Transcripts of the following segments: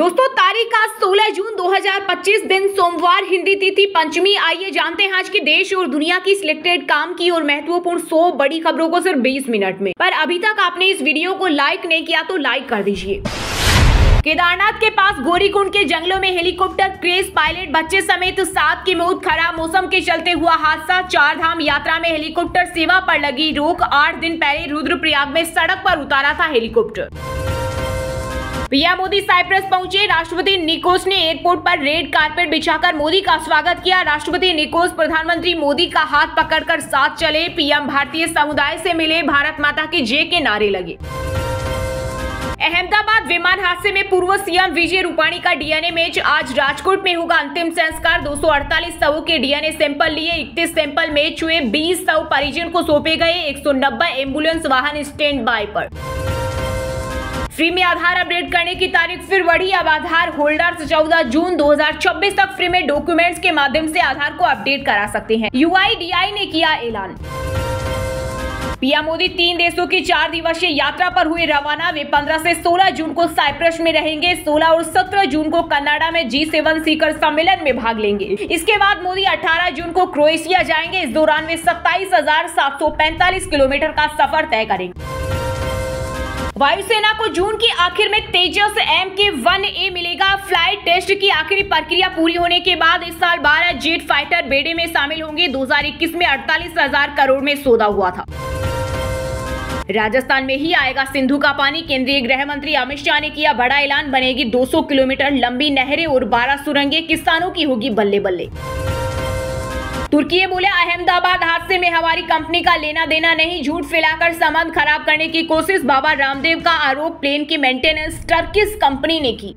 दोस्तों तारीख आज 16 जून 2025 दिन सोमवार, हिंदी तिथि पंचमी। आइए जानते हैं आज के देश और दुनिया की सिलेक्टेड काम की और महत्वपूर्ण 100 बड़ी खबरों को सिर्फ 20 मिनट में। पर अभी तक आपने इस वीडियो को लाइक नहीं किया तो लाइक कर दीजिए। केदारनाथ के पास गौरीकुंड के जंगलों में हेलीकॉप्टर क्रैश, पायलट बच्चे समेत 7 की मौत। खराब मौसम के चलते हुआ हादसा। 4 धाम यात्रा में हेलीकॉप्टर सेवा पर लगी रोक। 8 दिन पहले रुद्रप्रयाग में सड़क पर उतारा था हेलीकॉप्टर। पीएम मोदी साइप्रस पहुंचे। राष्ट्रपति निकोस ने एयरपोर्ट पर रेड कारपेट बिछाकर मोदी का स्वागत किया। राष्ट्रपति निकोस प्रधानमंत्री मोदी का हाथ पकड़कर साथ चले। पीएम भारतीय समुदाय से मिले। भारत माता की जय के नारे लगे। अहमदाबाद विमान हादसे में पूर्व सीएम विजय रूपाणी का डीएनए मैच। आज राजकोट में होगा अंतिम संस्कार। 248 शवों के डीएनए सैंपल लिए। 31 सैंपल मैच हुए। 20 शव परिजन को सौंपे गए। 190 एम्बुलेंस वाहन स्टैंड बाय पर। फ्री में आधार अपडेट करने की तारीख फिर बढ़ी। अब आधार होल्डर्स 14 जून 2026 तक फ्री में डॉक्यूमेंट्स के माध्यम से आधार को अपडेट करा सकते हैं। यूआईडीआई ने किया ऐलान। पीएम मोदी 3 देशों की 4 दिवसीय यात्रा पर हुए रवाना। वे 15 से 16 जून को साइप्रस में रहेंगे। 16 और 17 जून को कनाडा में G7 शिखर सम्मेलन में भाग लेंगे। इसके बाद मोदी 18 जून को क्रोएशिया जाएंगे। इस दौरान वे 27,745 किलोमीटर का सफर तय करेंगे। वायुसेना को जून के आखिर में तेजस MK-1A मिलेगा। फ्लाइट टेस्ट की आखिरी प्रक्रिया पूरी होने के बाद इस साल 12 जेट फाइटर बेड़े में शामिल होंगे। 2021 में 48,000 करोड़ में सौदा हुआ था। राजस्थान में ही आएगा सिंधु का पानी। केंद्रीय गृह मंत्री अमित शाह ने किया बड़ा ऐलान। बनेगी 200 किलोमीटर लंबी नहरें और 12 सुरंगें। किसानों की होगी बल्ले बल्ले। तुर्की बोले अहमदाबाद हादसे में हमारी कंपनी का लेना देना नहीं। झूठ फैलाकर संबंध खराब करने की कोशिश। बाबा रामदेव का आरोप। प्लेन की मेंटेनेंस टर्किश कंपनी ने की।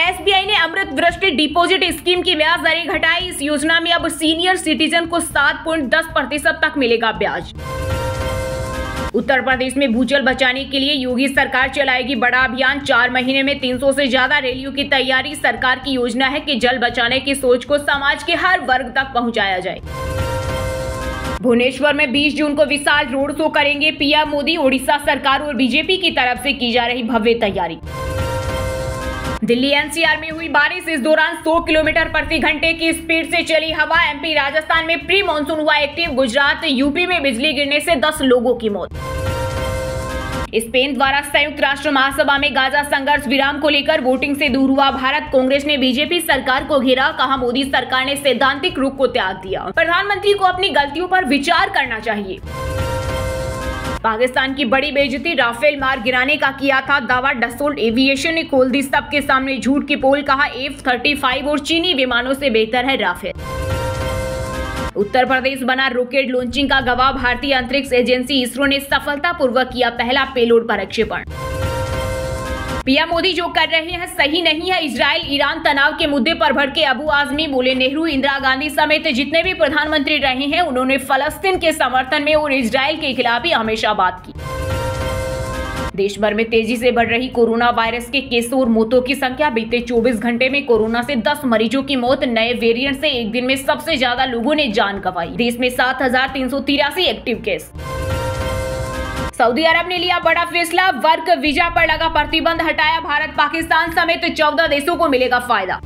SBI ने अमृत दृष्टि डिपॉजिट स्कीम की ब्याज दरें घटाई। इस योजना में अब सीनियर सिटीजन को 7.10% तक मिलेगा ब्याज। उत्तर प्रदेश में भूजल बचाने के लिए योगी सरकार चलाएगी बड़ा अभियान। 4 महीने में 300 से ज्यादा रैलियों की तैयारी। सरकार की योजना है कि जल बचाने की सोच को समाज के हर वर्ग तक पहुंचाया जाए। भुवनेश्वर में 20 जून को विशाल रोड शो करेंगे पीएम मोदी। ओडिशा सरकार और बीजेपी की तरफ से की जा रही भव्य तैयारी। दिल्ली NCR में हुई बारिश। इस दौरान 100 किलोमीटर प्रति घंटे की स्पीड से चली हवा। MP राजस्थान में प्री मानसून हुआ एक्टिव। गुजरात यूपी में बिजली गिरने से 10 लोगों की मौत। स्पेन द्वारा संयुक्त राष्ट्र महासभा में गाजा संघर्ष विराम को लेकर वोटिंग से दूर हुआ भारत। कांग्रेस ने बीजेपी सरकार को घेरा। कहा मोदी सरकार ने सैद्धांतिक रुख को त्याग दिया। प्रधानमंत्री को अपनी गलतियों पर विचार करना चाहिए। पाकिस्तान की बड़ी बेइज्जती। राफेल मार गिराने का किया था दावा। डसोल्ट एविएशन ने खोल दी सबके सामने झूठ की पोल। कहा F-35 और चीनी विमानों से बेहतर है राफेल। उत्तर प्रदेश बना रॉकेट लॉन्चिंग का गवाह। भारतीय अंतरिक्ष एजेंसी इसरो ने सफलतापूर्वक किया पहला पेलोड प्रक्षेपण। पीएम मोदी जो कर रहे हैं सही नहीं है। इजराइल ईरान तनाव के मुद्दे पर भड़के अबू आजमी। बोले नेहरू इंदिरा गांधी समेत जितने भी प्रधानमंत्री रहे हैं उन्होंने फलस्तीन के समर्थन में और इजराइल के खिलाफ ही हमेशा बात की। देश भर में तेजी से बढ़ रही कोरोना वायरस के केसों और मौतों की संख्या। बीते 24 घंटे में कोरोना से 10 मरीजों की मौत। नए वेरिएंट से एक दिन में सबसे ज्यादा लोगों ने जान गंवाई। देश में 7,383 एक्टिव केस। सऊदी अरब ने लिया बड़ा फैसला। वर्क वीजा पर लगा प्रतिबंध हटाया। भारत पाकिस्तान समेत 14 देशों को मिलेगा फायदा।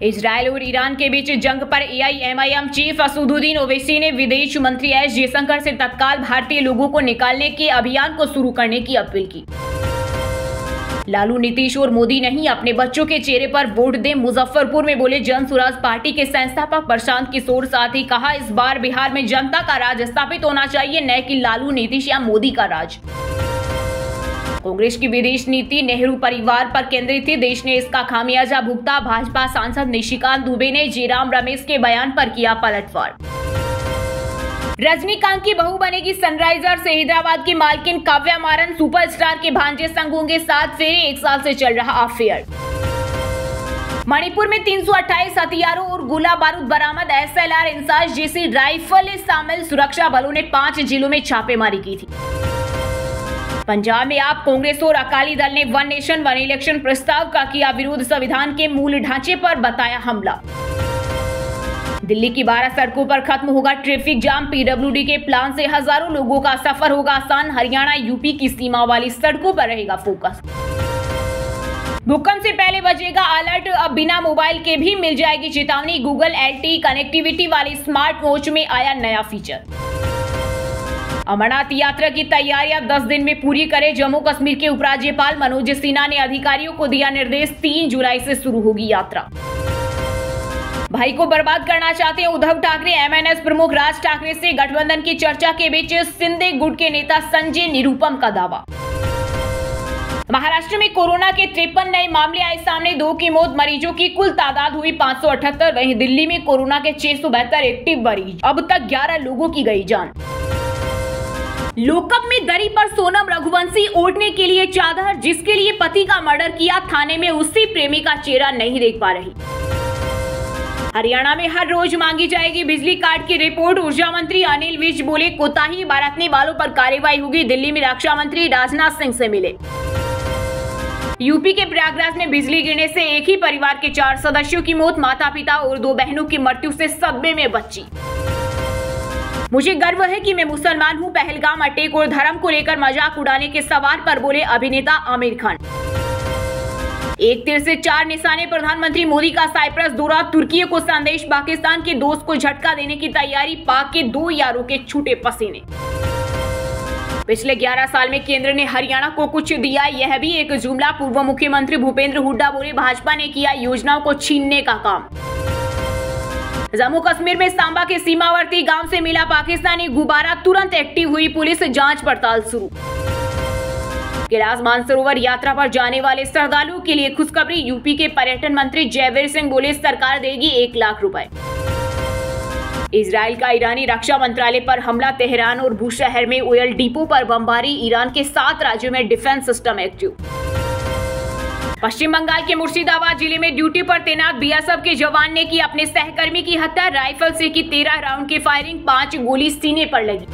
इजराइल और ईरान के बीच जंग पर AIMIM चीफ असदुद्दीन ओवैसी ने विदेश मंत्री S जयशंकर से तत्काल भारतीय लोगों को निकालने के अभियान को शुरू करने की अपील की। लालू, नीतीश और मोदी नहीं, अपने बच्चों के चेहरे पर वोट दें। मुजफ्फरपुर में बोले जन स्वराज पार्टी के संस्थापक प्रशांत किशोर। साथ ही कहा इस बार बिहार में जनता का राज स्थापित होना चाहिए, न कि लालू, नीतीश या मोदी का राज। कांग्रेस की विदेश नीति नेहरू परिवार पर केंद्रित थी। देश ने इसका खामियाजा भुगता। भाजपा सांसद निशिकांत दुबे ने जयराम रमेश के बयान पर किया पलटवार। रजनीकांत की बहू बनेगी सनराइजर्स। हैदराबाद की मालकिन काव्या मारन। सुपरस्टार के भांजे संग होंगे 7 फेरे। 1 साल से चल रहा अफेयर। मणिपुर में 328 हथियारों और गोला बारूद बरामद। SLR इंसास जैसी राइफल शामिल सुरक्षा बलों ने 5 जिलों में छापेमारी की थी। पंजाब में आप कांग्रेस और अकाली दल ने वन नेशन वन इलेक्शन प्रस्ताव का किया विरोध। संविधान के मूल ढांचे पर बताया हमला। दिल्ली की 12 सड़कों पर खत्म होगा ट्रैफिक जाम। PWD के प्लान से हजारों लोगों का सफर होगा आसान। हरियाणा यूपी की सीमा वाली सड़कों पर रहेगा फोकस। भूकंप से पहले बजेगा अलर्ट, अब बिना मोबाइल के भी मिल जाएगी चेतावनी। गूगल LTE कनेक्टिविटी वाली स्मार्ट वॉच में आया नया फीचर। अमरनाथ यात्रा की तैयारियां 10 दिन में पूरी करें जम्मू कश्मीर के उपराज्यपाल मनोज सिन्हा ने अधिकारियों को दिया निर्देश। 3 जुलाई से शुरू होगी यात्रा। भाई को बर्बाद करना चाहते हैं उद्धव ठाकरे, MNS प्रमुख राज ठाकरे से गठबंधन की चर्चा के बीच शिंदे गुट के नेता संजय निरुपम का दावा। महाराष्ट्र में कोरोना के 53 नए मामले आए सामने, 2 की मौत, मरीजों की कुल तादाद हुई 578। वहीं दिल्ली में कोरोना के 672 एक्टिव मरीज, अब तक 11 लोगों की गई जान। लॉकअप में दरी पर सोनम रघुवंशी ओढ़ने के लिए चादर, जिसके लिए पति का मर्डर किया, थाने में उसी प्रेमी का चेहरा नहीं देख पा रही। हरियाणा में हर रोज मांगी जाएगी बिजली काट की रिपोर्ट, ऊर्जा मंत्री अनिल विज बोले कोताही बरतने वालों पर कार्रवाई होगी। दिल्ली में रक्षा मंत्री राजनाथ सिंह से मिले। यूपी के प्रयागराज में बिजली गिरने से एक ही परिवार के 4 सदस्यों की मौत, माता पिता और 2 बहनों की मृत्यु से सदमे में बच्ची। मुझे गर्व है कि मैं मुसलमान हूं, पहलगाम अटैक और धर्म को लेकर मजाक उड़ाने के सवाल पर बोले अभिनेता आमिर खान। एक तीर से 4 निशाने, प्रधानमंत्री मोदी का साइप्रस दौरा, तुर्की को संदेश, पाकिस्तान के दोस्त को झटका देने की तैयारी, पाक के 2 यारों के छूटे पसीने। पिछले 11 साल में केंद्र ने हरियाणा को कुछ दिया, यह भी एक जुमला। पूर्व मुख्यमंत्री भूपेंद्र हुड्डा बोले भाजपा ने किया योजनाओं को छीनने का काम। जम्मू कश्मीर में सांबा के सीमावर्ती गांव से मिला पाकिस्तानी गुब्बारा, तुरंत एक्टिव हुई पुलिस, जांच पड़ताल शुरू। कैलाश मानसरोवर यात्रा पर जाने वाले श्रद्धालुओं के लिए खुशखबरी, यूपी के पर्यटन मंत्री जयवीर सिंह बोले सरकार देगी 1 लाख रुपए। इजराइल का ईरानी रक्षा मंत्रालय पर हमला, तेहरान और बुशहर में ऑयल डिपो पर बमबारी, ईरान के 7 राज्यों में डिफेंस सिस्टम एक्टिव। पश्चिम बंगाल के मुर्शिदाबाद जिले में ड्यूटी पर तैनात BSF के जवान ने की अपने सहकर्मी की हत्या, राइफल से की 13 राउंड की फायरिंग, 5 गोली सीने पर लगी।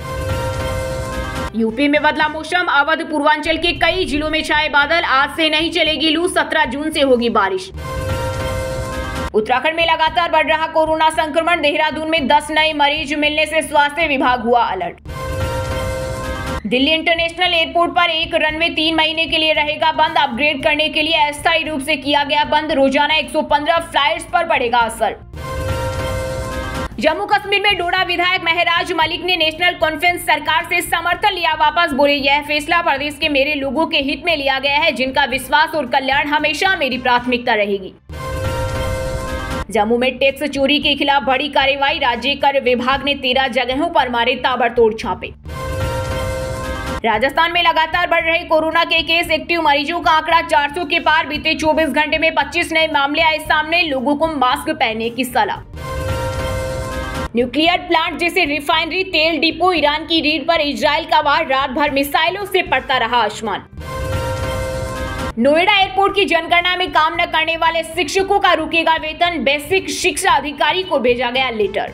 यूपी में बदला मौसम, अवध पूर्वांचल के कई जिलों में छाए बादल, आज से नहीं चलेगी लू, 17 जून से होगी बारिश। उत्तराखंड में लगातार बढ़ रहा कोरोना संक्रमण, देहरादून में 10 नए मरीज मिलने से स्वास्थ्य विभाग हुआ अलर्ट। दिल्ली इंटरनेशनल एयरपोर्ट पर एक रनवे 3 महीने के लिए रहेगा बंद, अपग्रेड करने के लिए अस्थायी रूप से किया गया बंद, रोजाना 115 फ्लाइट्स पर पड़ेगा असर। जम्मू कश्मीर में डोडा विधायक महराज मलिक ने नेशनल कॉन्फ्रेंस सरकार से समर्थन लिया वापस, बोले यह फैसला प्रदेश के मेरे लोगों के हित में लिया गया है, जिनका विश्वास और कल्याण हमेशा मेरी प्राथमिकता रहेगी। जम्मू में टैक्स चोरी के खिलाफ बड़ी कार्रवाई, राज्य कर विभाग ने 13 जगहों पर मारे ताबड़तोड़ छापे। राजस्थान में लगातार बढ़ रहे कोरोना के केस, एक्टिव मरीजों का आंकड़ा 400 के पार, बीते 24 घंटे में 25 नए मामले आए सामने, लोगों को मास्क पहनने की सलाह। न्यूक्लियर प्लांट जैसे रिफाइनरी, तेल डिपो, ईरान की रीढ़ पर इजराइल का वार, रात भर मिसाइलों से पड़ता रहा आसमान। नोएडा एयरपोर्ट की जनगणना में काम न करने वाले शिक्षकों का रुकेगा वेतन, बेसिक शिक्षा अधिकारी को भेजा गया लेटर।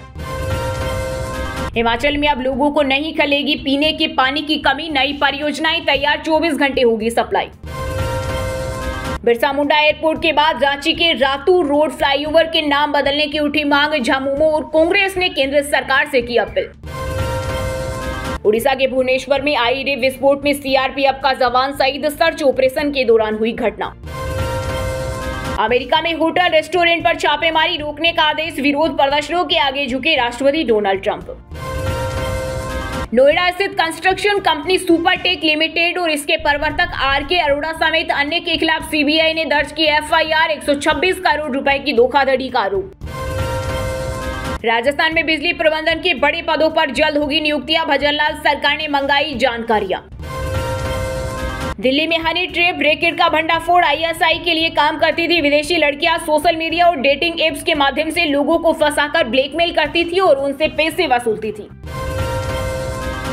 हिमाचल में अब लोगों को नहीं खलेगी पीने के पानी की कमी, नई परियोजनाएं तैयार, 24 घंटे होगी सप्लाई। बिरसा मुंडा एयरपोर्ट के बाद रांची के रातू रोड फ्लाईओवर के नाम बदलने की उठी मांग, झामुमो और कांग्रेस ने केंद्र सरकार से की अपील। उड़ीसा के भुवनेश्वर में आई विस्फोट में CRPF का जवान शहीद, सर्च ऑपरेशन के दौरान हुई घटना। अमेरिका में होटल रेस्टोरेंट पर छापेमारी, रोकने का आदेश, विरोध प्रदर्शनों के आगे झुके राष्ट्रपति डोनाल्ड ट्रंप। नोएडा स्थित कंस्ट्रक्शन कंपनी सुपरटेक लिमिटेड और इसके प्रवर्तक RK अरोड़ा समेत अन्य के खिलाफ CBI ने दर्ज की FIR, 126 करोड़ रुपए की धोखाधड़ी का आरोप। राजस्थान में बिजली प्रबंधन के बड़े पदों पर जल्द होगी नियुक्तियां, भजनलाल सरकार ने मंगाई जानकारियां। दिल्ली में हनी ट्रैप रैकेट का भंडाफोड़, ISI के लिए काम करती थी विदेशी लड़कियां, सोशल मीडिया और डेटिंग एप्स के माध्यम से लोगों को फंसाकर ब्लैकमेल करती थी और उनसे पैसे वसूलती थी।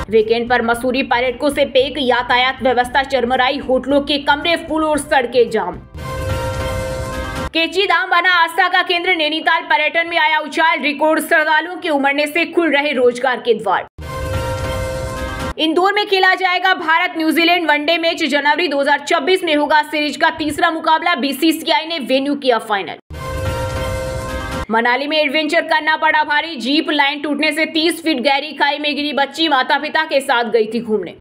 वीकेंड पर मसूरी पर्यटकों से पैक, यातायात व्यवस्था चरमराई, होटलों के कमरे फुल और सड़कें जाम। केची धाम बना आस्था का केंद्र, नैनीताल पर्यटन में आया उछाल, रिकॉर्ड श्रद्धालुओं के उमड़ने से खुल रहे रोजगार के द्वार। इंदौर में खेला जाएगा भारत न्यूजीलैंड वनडे मैच, जनवरी 2026 में होगा सीरीज का तीसरा मुकाबला, BCCI ने वेन्यू किया फाइनल। मनाली में एडवेंचर करना पड़ा भारी, जीप लाइन टूटने से 30 फीट गहरी खाई में गिरी बच्ची, माता पिता के साथ गई थी घूमने।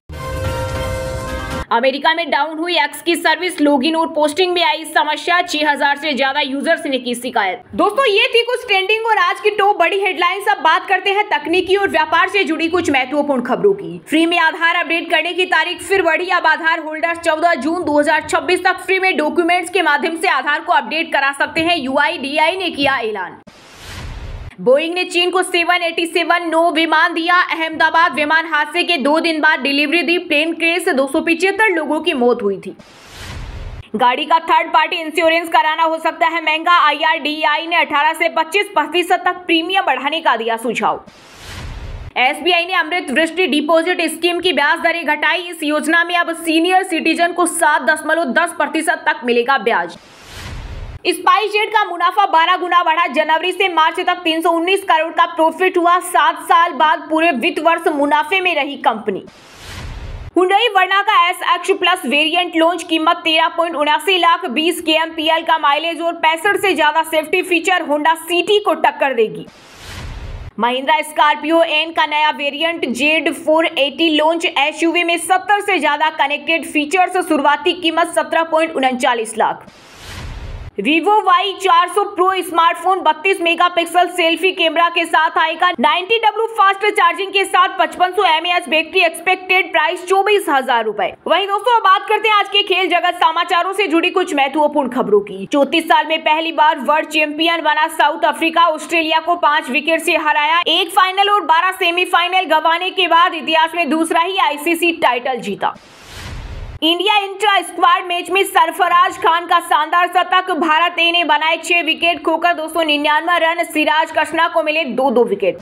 अमेरिका में डाउन हुई एक्स की सर्विस, लॉगिन और पोस्टिंग में आई समस्या, 6000 से ज्यादा यूजर्स ने की शिकायत। दोस्तों ये थी कुछ ट्रेंडिंग और आज की टॉप बड़ी हेडलाइंस। अब बात करते हैं तकनीकी और व्यापार से जुड़ी कुछ महत्वपूर्ण खबरों की। फ्री में आधार अपडेट करने की तारीख फिर बढ़ी। अब आधार होल्डर्स 14 जून 2026 तक फ्री में डॉक्यूमेंट्स के माध्यम से आधार को अपडेट करा सकते हैं, UIDAI ने किया ऐलान। बोइंग ने चीन को 787 नो विमान दिया। अहमदाबाद विमान हादसे के 2 दिन बाद डिलीवरी दी। प्लेन क्रैश से 275 लोगों की मौत हुई थी। गाड़ी का थर्ड पार्टी इंश्योरेंस कराना हो सकता है महंगा। IRDAI ने 18 से 25% तक प्रीमियम बढ़ाने का दिया सुझाव। SBI ने अमृत वृष्टि डिपॉजिट स्कीम की ब्याज दरें घटाई। इस योजना में अब सीनियर सिटीजन को 7.10% तक मिलेगा ब्याज। स्पाइसजेट का मुनाफा 12 गुना बढ़ा। जनवरी से मार्च तक 319 करोड़ का प्रॉफिट हुआ। 7 साल बाद पूरे वित्त वर्ष मुनाफे में रही कंपनी। हुंडई वर्ना का SX प्लस वेरिएंट लॉन्च, कीमत 13.79 लाख, 20 kmpl का माइलेज और 65 से ज्यादा सेफ्टी फीचर होंडा सिटी को टक्कर देगी। महिंद्रा स्कॉर्पियो एन का नया वेरिएंट Z480 लॉन्च, SUV में 70 से ज्यादा कनेक्टेड फीचर्स, शुरुआती कीमत 17.39 lakh. Vivo Y400 Pro smartphone 32 megapixel selfie camera के साथ आएगा। 90W फास्ट चार्जिंग के साथ 5500 mAh बैटरी, एक्सपेक्टेड प्राइस 24,000 रुपए। वहीं दोस्तों बात करते हैं आज के खेल जगत समाचारों से जुड़ी कुछ महत्वपूर्ण खबरों की। 34 साल में पहली बार वर्ल्ड चैंपियन बना साउथ अफ्रीका, ऑस्ट्रेलिया को 5 विकेट से हराया। 1 फाइनल और 12 सेमीफाइनल गंवाने के बाद इतिहास में दूसरा ही ICC टाइटल जीता। इंडिया इंट्रा स्क्वाड मैच में सरफराज खान का शानदार शतक, भारत ए ने बनाए 6 विकेट खोकर 299 रन, सिराज कृष्णा को मिले 2-2 विकेट।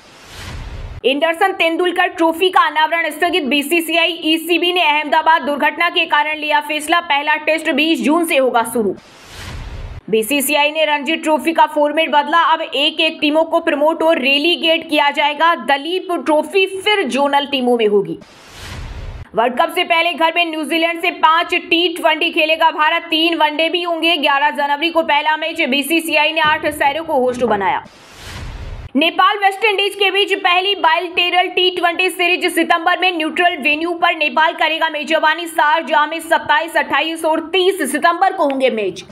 एंडरसन तेंदुलकर ट्रॉफी का अनावरण स्थगित। BCCI ECB ने अहमदाबाद दुर्घटना के कारण लिया फैसला, पहला टेस्ट 20 जून से होगा शुरू। BCCI ने रणजी ट्रॉफी का फॉर्मेट बदला, अब एक टीमों को प्रमोट और रेलीगेट किया जाएगा। दलीप ट्रॉफी फिर जोनल टीमों में होगी। वर्ल्ड कप से पहले घर में न्यूजीलैंड से 5 T20 खेलेगा भारत, 3 वनडे भी होंगे। 11 जनवरी को पहला मैच। BCCI ने 8 शहरों को होस्ट बनाया। नेपाल वेस्ट इंडीज के बीच पहली बाइलटेरल T20 सीरीज सितंबर में न्यूट्रल वेन्यू पर नेपाल करेगा मेजबानी। शारजाह में 27, 28 और 30 सितंबर को होंगे मैच।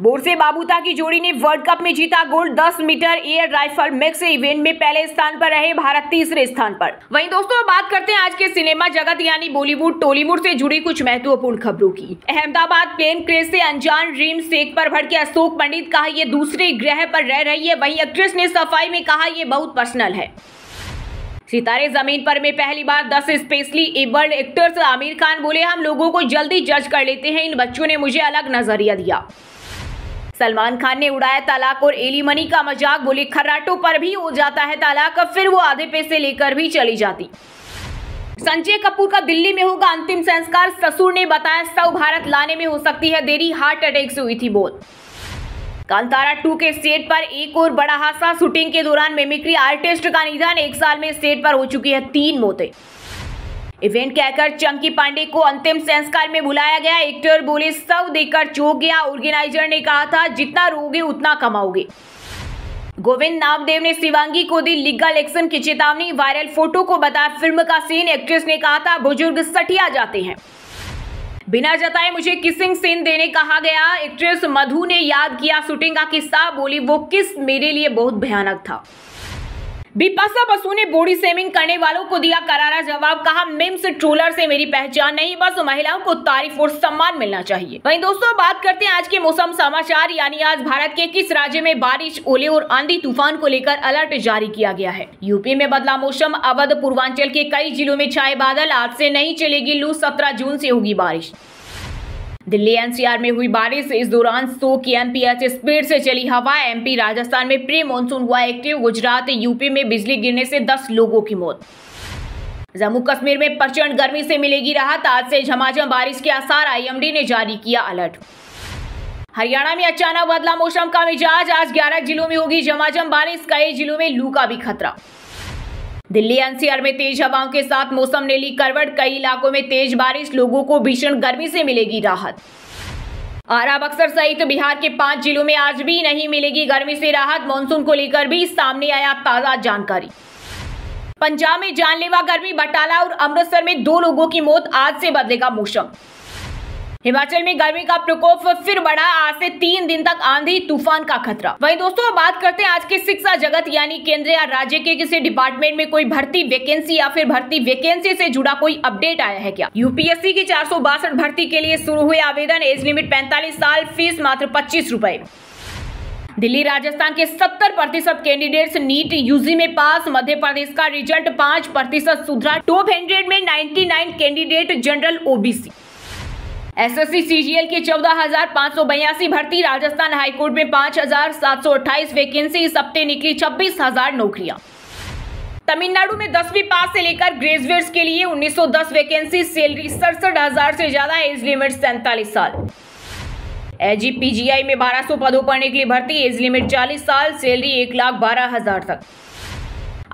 बोरसे बाबूता की जोड़ी ने वर्ल्ड कप में जीता gold. 10 metre air rifle mix event में पहले स्थान पर रहे भारत, तीसरे स्थान पर। वहीं दोस्तों बात करते हैं आज के सिनेमा जगत यानी बॉलीवुड टॉलीवुड से जुड़ी कुछ महत्वपूर्ण खबरों की। अहमदाबाद प्लेन क्रैश से अनजान ड्रीम शेख पर भड़के अशोक पंडित, कहा ये दूसरे ग्रह पर रह रही है। वहीं एक्ट्रेस ने सफाई में कहा ये बहुत पर्सनल है। सितारे जमीन पर में पहली बार 10 specially abled actors. Aamir Khan बोले हम लोगों को जल्दी जज कर लेते हैं, इन बच्चों ने मुझे अलग नजरिया दिया। सलमान खान ने उड़ाया तलाक और एलिमनी का मजाक, बोले खर्राटों पर भी हो जाता है तलाक, फिर वो आधे पैसे लेकर भी चली जाती। संजय कपूर का दिल्ली में होगा अंतिम संस्कार, ससुर ने बताया शव भारत लाने में हो सकती है देरी, हार्ट अटैक से हुई थी मौत। कांतारा 2 के सेट पर एक और बड़ा हादसा, शूटिंग के दौरान मिमिक्री आर्टिस्ट का निधन। 1 साल में सेट पर हो चुकी है 3 मौतें। इवेंट कहकर चंकी पांडे को अंतिम संस्कार में बुलाया गया। एक्टर बोले शव देखकर चौंक गया, ऑर्गेनाइजर ने कहा था जितना रोगे उतना कमाओगे। गोविंद नामदेव ने शिवांगी को दी लीगल एक्शन की चेतावनी, वायरल फोटो को बताया फिल्म का सीन। एक्ट्रेस ने कहा था बुजुर्ग सठिया जाते हैं, बिना जताए मुझे किसिंग सीन देने कहा गया। एक्ट्रेस मधु ने याद किया शूटिंग का किस्सा, बोली वो किस मेरे लिए बहुत भयानक था। बिपाशा बसु ने बॉडी शेमिंग करने वालों को दिया करारा जवाब, कहा मीम्स ट्रोलर से मेरी पहचान नहीं, बस महिलाओं को तारीफ और सम्मान मिलना चाहिए। वहीं दोस्तों बात करते हैं आज के मौसम समाचार यानी आज भारत के किस राज्य में बारिश, ओले और आंधी तूफान को लेकर अलर्ट जारी किया गया है। यूपी में बदला मौसम, अवध पूर्वांचल के कई जिलों में छाए बादल, आज से नहीं चलेगी लू, 17 जून से होगी बारिश। दिल्ली NCR में हुई बारिश, इस दौरान 100 kmph स्पीड से चली हवा। MP राजस्थान में प्री मानसून हुआ एक्टिव। गुजरात यूपी में बिजली गिरने से 10 लोगों की मौत। जम्मू कश्मीर में प्रचंड गर्मी से मिलेगी राहत, आज से झमाझम बारिश के आसार, IMD ने जारी किया अलर्ट। हरियाणा में अचानक बदला मौसम का मिजाज, आज 11 जिलों में होगी झमाझम बारिश, कई जिलों में लू का भी खतरा। दिल्ली NCR में तेज हवाओं के साथ मौसम ने ली करवट, कई इलाकों में तेज बारिश, लोगों को भीषण गर्मी से मिलेगी राहत। आरा बक्सर सहित बिहार के 5 जिलों में आज भी नहीं मिलेगी गर्मी से राहत, मानसून को लेकर भी सामने आया ताजा जानकारी। पंजाब में जानलेवा गर्मी, बटाला और अमृतसर में 2 लोगों की मौत। आज से बदलेगा मौसम। हिमाचल में गर्मी का प्रकोप फिर बढ़ा। आज से 3 दिन तक आंधी तूफान का खतरा। वहीं दोस्तों अब बात करते हैं आज के शिक्षा जगत यानी केंद्र या राज्य के किसी डिपार्टमेंट में कोई भर्ती वैकेंसी या फिर भर्ती वैकेंसी से जुड़ा कोई अपडेट आया है क्या। यूपीएससी की 462 भर्ती के लिए शुरू हुए आवेदन। एज लिमिट 45 साल, फीस मात्र 25 रुपए। दिल्ली राजस्थान के 70% कैंडिडेट्स नीट यूजी में पास। मध्य प्रदेश का रिजल्ट 5% सुधरा। टॉप 100 में 99 candidate general OBC. SSC CGL की 14,582 भर्ती। राजस्थान हाईकोर्ट में 5,728 वैकेंसी। इस हफ्ते निकली 26,000 नौकरियां। तमिलनाडु में 10वीं पास से लेकर ग्रेजुएट्स के लिए 1910 वैकेंसी। सैलरी 67,000 से ज्यादा। एज लिमिट 47 साल। एजीपीजीआई में 1200 पदों पर निकली भर्ती। एज लिमिट 40 साल, सैलरी 1,12,000 तक।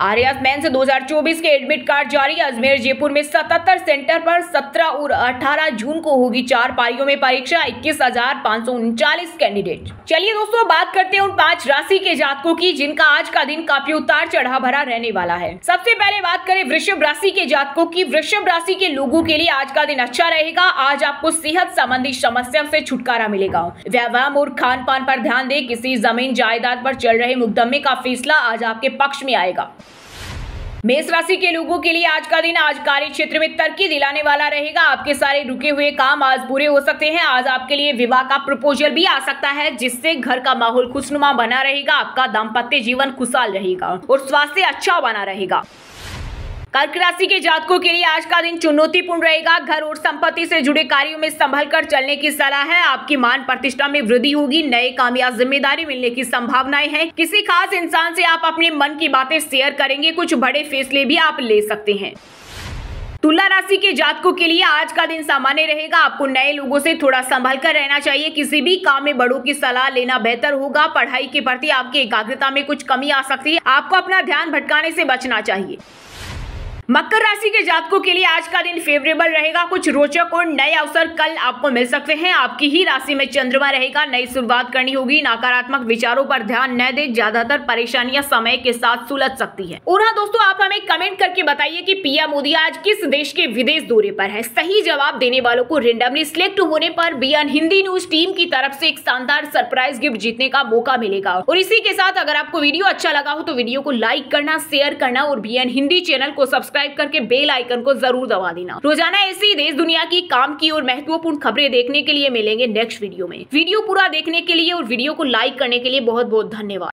आर्यास मेंस 2024 के एडमिट कार्ड जारी। अजमेर जयपुर में 77 सेंटर पर 17 और 18 जून को होगी 4 पारियों में परीक्षा। 21,539 कैंडिडेट। चलिए दोस्तों बात करते हैं उन 5 राशि के जातकों की जिनका आज का दिन काफी उतार चढ़ाव भरा रहने वाला है। सबसे पहले बात करें वृषभ राशि के जातकों की। वृषभ राशि के लोगों के लिए आज का दिन अच्छा रहेगा। आज आपको सेहत संबंधी समस्या से छुटकारा मिलेगा। व्यायाम और खान पान पर ध्यान दें। किसी जमीन जायदाद पर चल रहे मुकदमे का फैसला आज आपके पक्ष में आएगा। मेष राशि के लोगों के लिए आज का दिन आज कार्य क्षेत्र में तरक्की दिलाने वाला रहेगा। आपके सारे रुके हुए काम आज पूरे हो सकते हैं। आज आपके लिए विवाह का प्रपोजल भी आ सकता है जिससे घर का माहौल खुशनुमा बना रहेगा। आपका दाम्पत्य जीवन खुशहाल रहेगा और स्वास्थ्य अच्छा बना रहेगा। कर्क राशि के जातकों के लिए आज का दिन चुनौतीपूर्ण रहेगा। घर और संपत्ति से जुड़े कार्यों में संभल कर चलने की सलाह है। आपकी मान प्रतिष्ठा में वृद्धि होगी। नए काम या जिम्मेदारी मिलने की संभावनाएं हैं। किसी खास इंसान से आप अपने मन की बातें शेयर करेंगे। कुछ बड़े फैसले भी आप ले सकते हैं। तुला राशि के जातकों के लिए आज का दिन सामान्य रहेगा। आपको नए लोगों से थोड़ा संभल कर रहना चाहिए। किसी भी काम में बड़ों की सलाह लेना बेहतर होगा। पढ़ाई के प्रति आपकी एकाग्रता में कुछ कमी आ सकती है। आपको अपना ध्यान भटकाने से बचना चाहिए। मकर राशि के जातकों के लिए आज का दिन फेवरेबल रहेगा। कुछ रोचक और नए अवसर कल आपको मिल सकते हैं। आपकी ही राशि में चंद्रमा रहेगा। नई शुरुआत करनी होगी। नकारात्मक विचारों पर ध्यान न दें। ज्यादातर परेशानियां समय के साथ सुलझ सकती है। और हाँ दोस्तों आप हमें कमेंट करके बताइए कि पीएम मोदी आज किस देश के विदेश दौरे पर है। सही जवाब देने वालों को रेंडमली सिलेक्ट होने पर बीएन हिंदी न्यूज टीम की तरफ से एक शानदार सरप्राइज गिफ्ट जीतने का मौका मिलेगा। और इसी के साथ अगर आपको वीडियो अच्छा लगा हो तो वीडियो को लाइक करना, शेयर करना और बीएन हिंदी चैनल को सब्सक्राइब करके बेल आइकन को जरूर दबा देना। रोजाना ऐसी देश दुनिया की काम की और महत्वपूर्ण खबरें देखने के लिए मिलेंगे नेक्स्ट वीडियो में। वीडियो पूरा देखने के लिए और वीडियो को लाइक करने के लिए बहुत बहुत धन्यवाद।